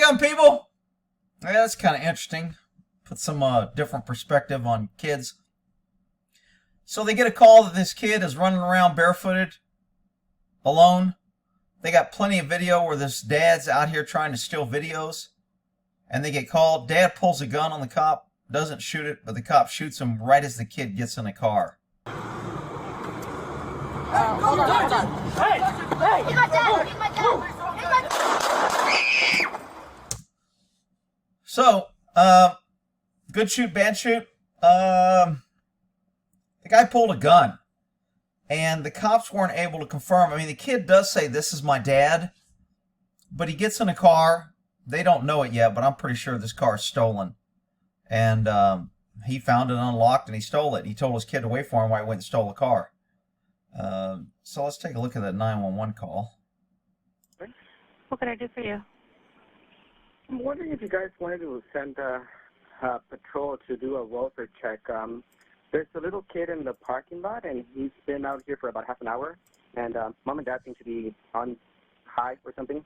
young people. Yeah, that's kind of interesting. Put some different perspective on kids. So they get a call that this kid is running around barefooted, alone. They got plenty of video where this dad's out here trying to steal videos. And they get called. Dad pulls a gun on the cop, doesn't shoot it, but the cop shoots him right as the kid gets in the car. Hold on. Hey! Hey! Get my dad! Get my dad! So, good shoot, bad shoot. The guy pulled a gun, and the cops weren't able to confirm. I mean, the kid does say, "This is my dad," but he gets in a car. They don't know it yet, but I'm pretty sure this car is stolen. And he found it unlocked, and he stole it. He told his kid to wait for him while he went and stole the car. So let's take a look at that 911 call. What can I do for you? I'm wondering if you guys wanted to send a patrol to do a welfare check. There's a little kid in the parking lot, and he's been out here for about half an hour. And Mom and Dad seem to be on high or something.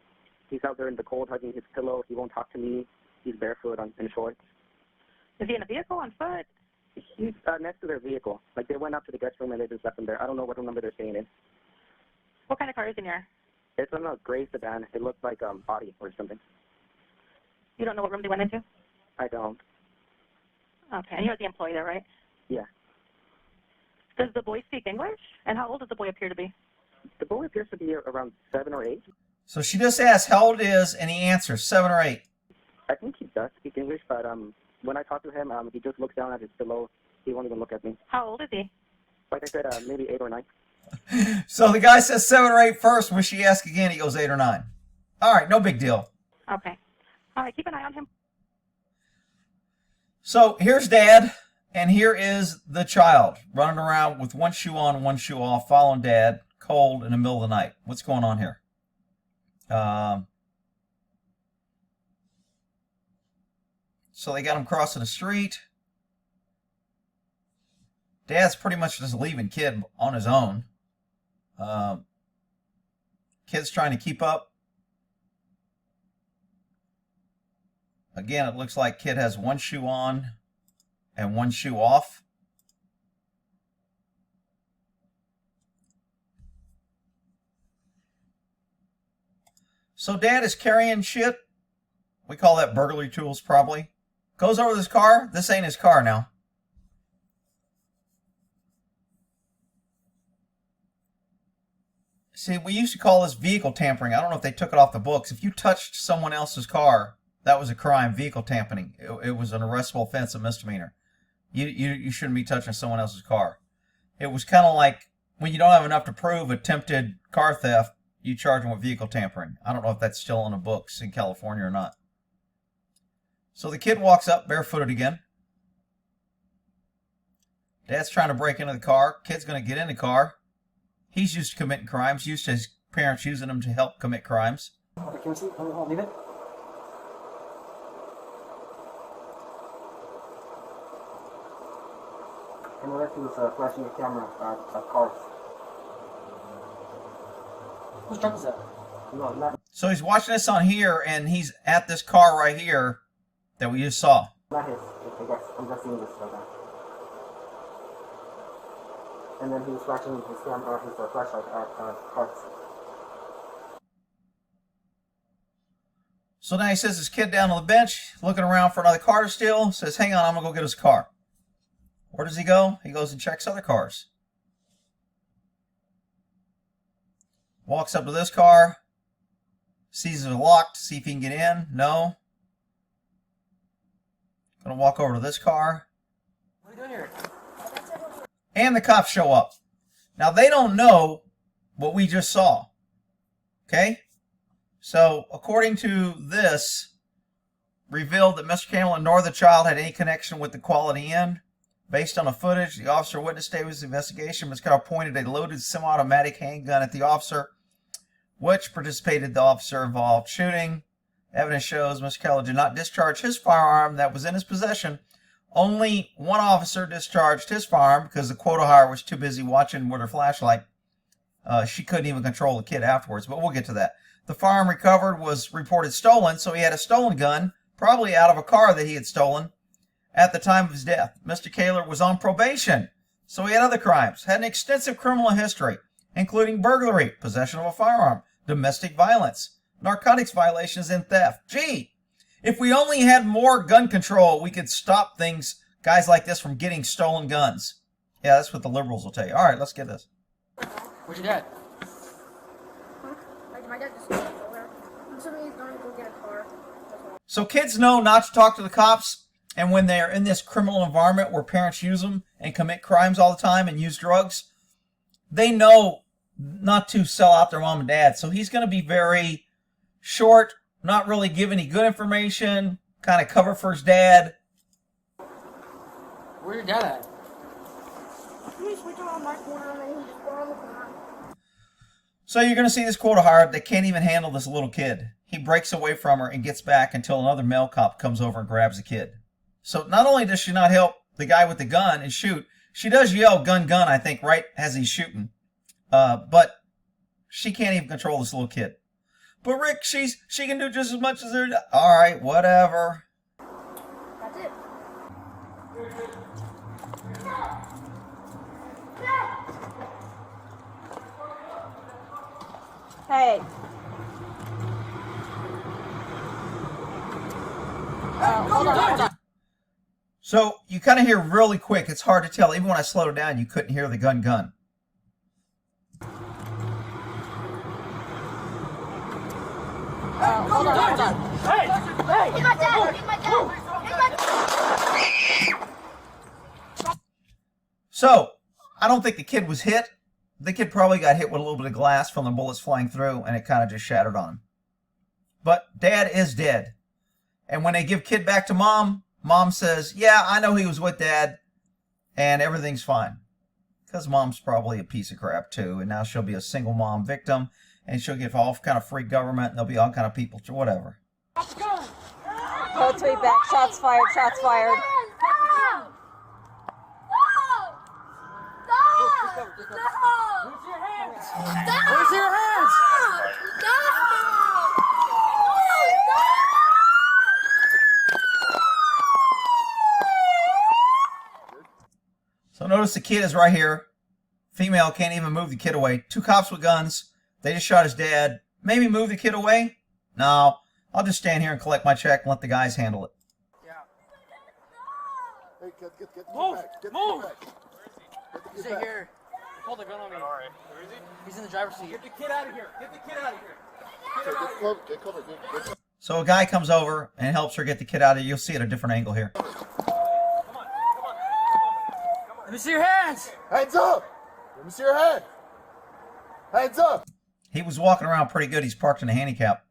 He's out there in the cold hugging his pillow. He won't talk to me. He's barefoot in shorts. Is he in a vehicle, on foot? He's next to their vehicle. Like, they went out to the guest room and they just left him there. I don't know what number they're staying in. What kind of car is in here? It's on a gray sedan. It looks like body or something. You don't know what room they went into? I don't. Okay, and you're the employee there, right? Yeah. Does the boy speak English? And how old does the boy appear to be? The boy appears to be around 7 or 8. So she just asks how old it is, and he answers 7 or 8. I think he does speak English, but when I talk to him, he just looks down at his pillow. He won't even look at me. How old is he? Like I said, maybe 8 or 9. So the guy says 7 or 8 first. When she asks again, he goes 8 or 9. All right, no big deal. Okay. All right, keep an eye on him. So here's Dad, and here is the child running around with one shoe on, one shoe off, following Dad, cold in the middle of the night. What's going on here? So they got him crossing the street. Dad's pretty much just leaving kid on his own. Kid's trying to keep up. Again, it looks like kid has one shoe on and one shoe off. So Dad is carrying shit. We call that burglary tools, probably. Goes over this car. This ain't his car now. See, we used to call this vehicle tampering. I don't know if they took it off the books. If you touched someone else's car, that was a crime, vehicle tampering. It was an arrestable offense, a misdemeanor. You shouldn't be touching someone else's car. It was kind of like when you don't have enough to prove attempted car theft, you charge them with vehicle tampering. I don't know if that's still on the books in California or not. So the kid walks up barefooted again. Dad's trying to break into the car. Kid's going to get in the car. He's used to committing crimes, used to his parents using him to help commit crimes. Can we see? Leave it. And the rest was flashing a camera at cars. Whose truck is that? No, not. So he's watching this on here, and he's at this car right here that we just saw. Not his. I guess I'm just seeing this right now. And then he was flashing his camera, his flashlight at cars. So now he says his kid down on the bench, looking around for another car to steal. Says, "Hang on, I'm gonna go get his car." Where does he go? He goes and checks other cars. Walks up to this car, sees it's locked, see if he can get in. No. Gonna walk over to this car. What are you doing here? And the cops show up. Now they don't know what we just saw. Okay? So according to this, revealed that Mr. Campbell nor the child had any connection with the Quality Inn. Based on the footage, the officer witness statements investigation, Ms. Carroll pointed a loaded semi-automatic handgun at the officer, which participated in the officer-involved shooting. Evidence shows Mr. Keller did not discharge his firearm that was in his possession. Only one officer discharged his firearm because the quota hire was too busy watching with her flashlight. She couldn't even control the kid afterwards, but we'll get to that. The firearm recovered was reported stolen, so he had a stolen gun, probably out of a car that he had stolen at the time of his death. Mr. Kahler was on probation, so he had other crimes, had an extensive criminal history, including burglary, possession of a firearm, domestic violence, narcotics violations, and theft. Gee, if we only had more gun control, we could stop guys like this from getting stolen guns. Yeah, that's what the liberals will tell you. All right, let's get this. Where's your dad? Huh? My dad just stole over. I'm assuming he's going to go get a car. So kids know not to talk to the cops, and when they're in this criminal environment where parents use them and commit crimes all the time and use drugs, they know not to sell out their mom and dad. So he's going to be very short, not really give any good information, kind of cover for his dad. Where's your dad at? He's switching on my corner and then he just got on the corner. So you're going to see this quota hire that can't even handle this little kid. He breaks away from her and gets back until another male cop comes over and grabs the kid. So not only does she not help the guy with the gun and shoot, she does yell, gun, gun, I think, right as he's shooting. But she can't even control this little kid. But Rick, she can do just as much as her. All right, whatever. That's it. Hey. Hold on. So you kind of hear really quick. It's hard to tell. Even when I slowed it down, you couldn't hear the gun, gun. Hold on. Hey! Hey! Get my dad! Get my dad! Get my dad! So I don't think the kid was hit. The kid probably got hit with a little bit of glass from the bullets flying through, and it kind of just shattered on him. But dad is dead. And when they give kid back to mom, mom says, yeah, I know he was with dad, and everything's fine. Because mom's probably a piece of crap, too, and now she'll be a single mom victim, and she'll get all kind of free government, and there'll be all kind of people, whatever. Both way back. Shots fired. Shots fired. No! No! No! Where's your hands? No! Where's your hands? So notice the kid is right here. Female can't even move the kid away. Two cops with guns. They just shot his dad. Maybe move the kid away? No. I'll just stand here and collect my check and let the guys handle it. Yeah. Hey, get Move! back. Get Move! back. He's in here. Hold the gun on me. Alright. Where is he? He's in the driver's seat. Get the kid out of here. Get the kid out of here. Get cover. Get So a guy comes over and helps her get the kid out of here. You'll see it at a different angle here. Come on. Let me see your hands. Hands up! Let me see your hand. Hands up! He was walking around pretty good. He's parked in a handicap.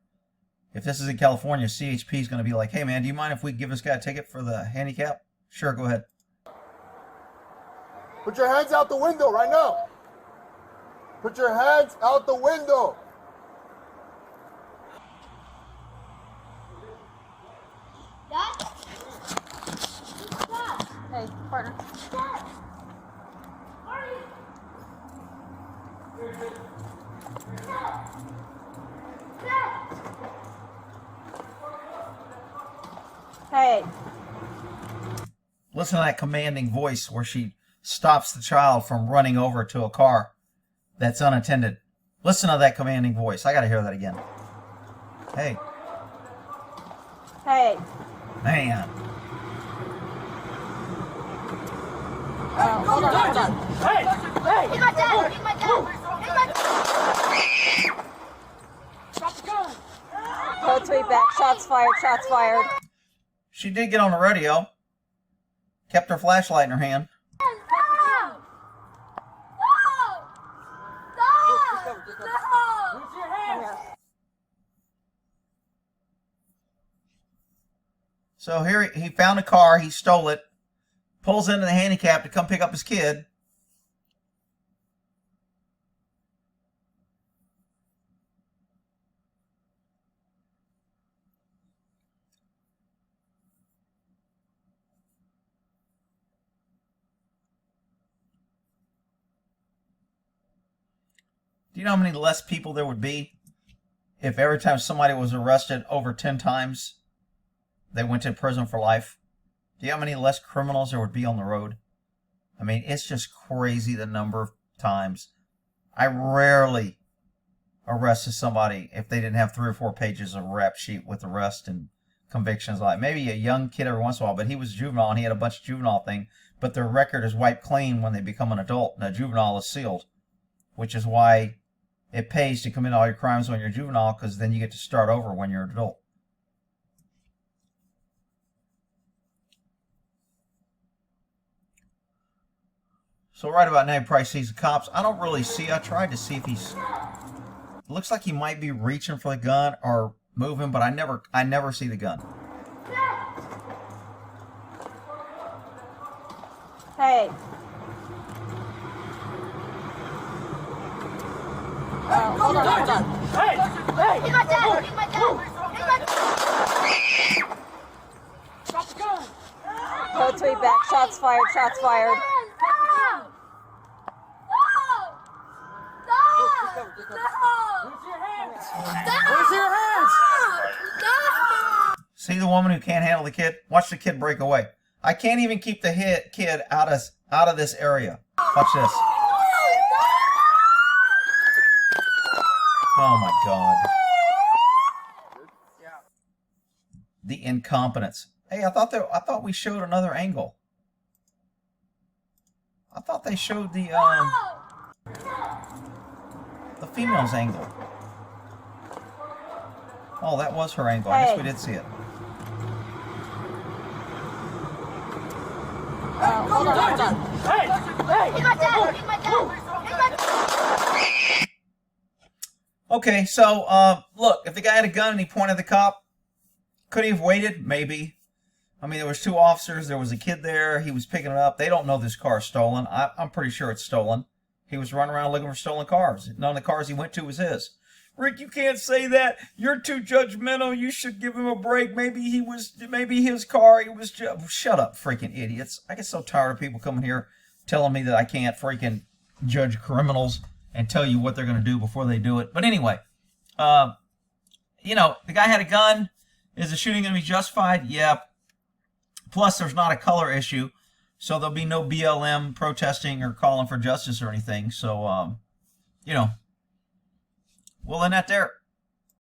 If this is in California, CHP is going to be like, hey, man, do you mind if we give this guy a ticket for the handicap? Sure, go ahead. Put your hands out the window right now. Put your hands out the window. Hey, partner. Hey. Listen to that commanding voice where she stops the child from running over to a car that's unattended. Listen to that commanding voice. I got to hear that again. Hey. Hey. Man. Hold on. Hey! Hey! Get my dad! Get my dad! Get my dad! Drop the gun! Both way back. Shots fired. Shots fired. She did get on the radio. Kept her flashlight in her hand. No! No! No! No! Where's your hands? So here he found a car. He stole it. Pulls into the handicap to come pick up his kid. Do you know how many less people there would be if every time somebody was arrested over 10 times, they went to prison for life? Do you know how many less criminals there would be on the road? I mean, it's just crazy the number of times. I rarely arrested somebody if they didn't have 3 or 4 pages of rap sheet with arrest and convictions. Like maybe a young kid every once in a while, but he was juvenile and he had a bunch of juvenile thing, but their record is wiped clean when they become an adult, and a juvenile is sealed, which is why it pays to commit all your crimes when you're juvenile, because then you get to start over when you're an adult. So right about now, he probably sees the cops. I don't really see. I tried to see if he's... It looks like he might be reaching for the gun or moving, but I never see the gun. Hey. Hold on. Hey! Get my dad! Get my dad! Drop the gun! Go 3 back. Shots fired. Shots fired. Where's your hands? See the woman who can't handle the kid? Watch the kid break away. I can't even keep the kid out of this area. Watch this. Oh my God. The incompetence. Hey, I thought we showed another angle. I thought they showed the female's angle. Oh, that was her angle. I guess we did see it. Hold on. Hey! Get my dad! Get my dad! Okay, so look, if the guy had a gun and he pointed at the cop, could he have waited? Maybe. I mean, there was 2 officers. There was a kid there. He was picking it up. They don't know this car is stolen. I'm pretty sure it's stolen. He was running around looking for stolen cars. None of the cars he went to was his. Rick, you can't say that. You're too judgmental. You should give him a break. Maybe his car. It was just... Shut up, freaking idiots. I get so tired of people coming here telling me that I can't freaking judge criminals and tell you what they're going to do before they do it. But anyway, you know, the guy had a gun. Is the shooting going to be justified? Yeah. Plus, there's not a color issue, so there'll be no BLM protesting or calling for justice or anything. So, you know, we'll end that there.